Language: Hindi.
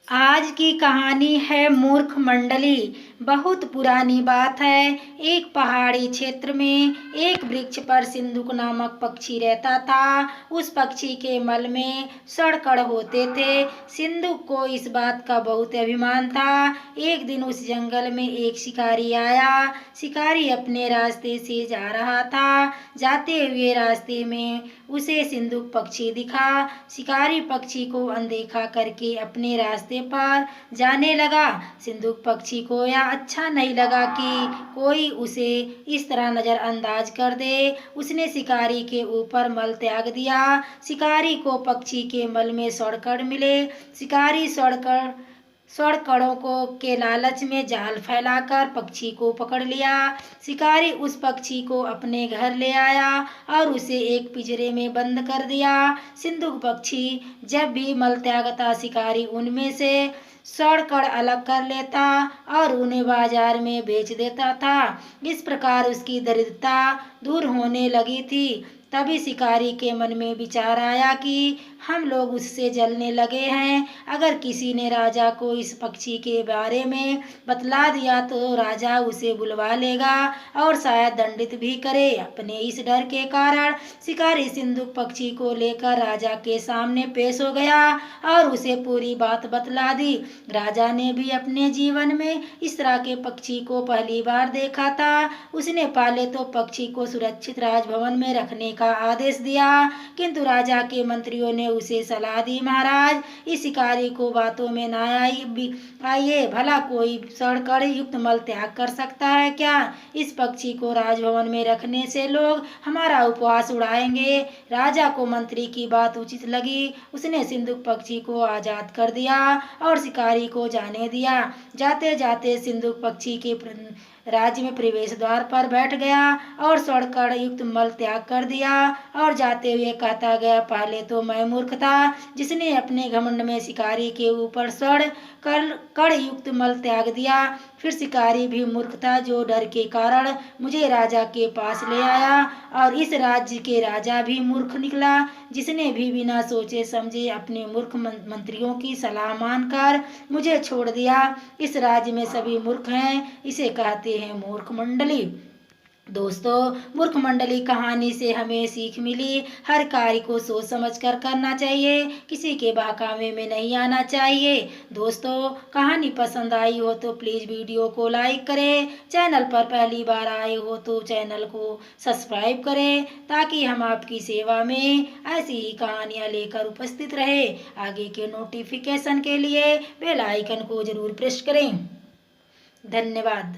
आज की कहानी है मूर्ख मंडली। बहुत पुरानी बात है। एक पहाड़ी क्षेत्र में एक वृक्ष पर सिंदूक नामक पक्षी रहता था। उस पक्षी के मल में सड़कड़ होते थे। सिंदूक को इस बात का बहुत अभिमान था। एक दिन उस जंगल में एक शिकारी आया। शिकारी अपने रास्ते से जा रहा था। जाते हुए रास्ते में उसे सिंदूक पक्षी दिखा। शिकारी पक्षी को अनदेखा करके अपने रास्ते पर जाने लगा। सिंदूक पक्षी को यह अच्छा नहीं लगा कि कोई उसे इस तरह नजरअंदाज कर दे। उसने शिकारी के ऊपर मल त्याग दिया। शिकारी को पक्षी के मल में सड़कड़ मिले। शिकारी सड़कड़ों को के लालच में जाल फैलाकर पक्षी को पकड़ लिया। शिकारी उस पक्षी को अपने घर ले आया और उसे एक पिंजरे में बंद कर दिया। सिंदूक पक्षी जब भी मल त्यागता, शिकारी उनमें से सड़कड़ अलग कर लेता और उन्हें बाजार में बेच देता था। इस प्रकार उसकी दरिद्रता दूर होने लगी थी। तभी शिकारी के मन में विचार आया कि हम लोग उससे जलने लगे हैं। अगर किसी ने राजा को इस पक्षी के बारे में बतला दिया तो राजा उसे बुलवा लेगा और शायद दंडित भी करे। अपने इस डर के कारण शिकारी सिंदूक पक्षी को लेकर राजा के सामने पेश हो गया और उसे पूरी बात बतला दी। राजा ने भी अपने जीवन में इस तरह के पक्षी को पहली बार देखा था। उसने पहले तो पक्षी को सुरक्षित राजभवन में रखने का आदेश दिया, किंतु राजा के मंत्रियों ने उसे सलाह दी, महाराज, इस शिकारी को बातों में ना आइए। भला कोई सड़कड़ युक्त मल त्याग कर सकता है क्या? इस पक्षी को राजभवन में रखने से लोग हमारा उपवास उड़ाएंगे। राजा को मंत्री की बात उचित लगी। उसने सिंदूक पक्षी को आजाद कर दिया और शिकारी को जाने दिया। जाते जाते सिंदूक पक्षी के राज्य में प्रवेश द्वार पर बैठ गया और सड़कड़ युक्त मल त्याग कर दिया और जाते हुए कहता गया, पहले तो मैं मूर्ख था जिसने अपने घमंड में शिकारी के ऊपर सड़कड़ युक्त मल त्याग दिया। फिर शिकारी भी मूर्ख था जो डर के कारण मुझे राजा के पास ले आया, और इस राज्य के राजा भी मूर्ख निकला जिसने भी बिना सोचे समझे अपने मूर्ख मंत्रियों की सलाह मानकर मुझे छोड़ दिया। इस राज्य में सभी मूर्ख हैं, इसे कहते हैं मूर्ख मंडली। दोस्तों, मूर्ख मंडली कहानी से हमें सीख मिली। हर कार्य को सोच समझ कर करना चाहिए, किसी के बहकावे में नहीं आना चाहिए। दोस्तों, कहानी पसंद आई हो तो प्लीज़ वीडियो को लाइक करें। चैनल पर पहली बार आए हो तो चैनल को सब्सक्राइब करें ताकि हम आपकी सेवा में ऐसी ही कहानियाँ लेकर उपस्थित रहे। आगे के नोटिफिकेशन के लिए बेल आइकन को जरूर प्रेस करें। धन्यवाद।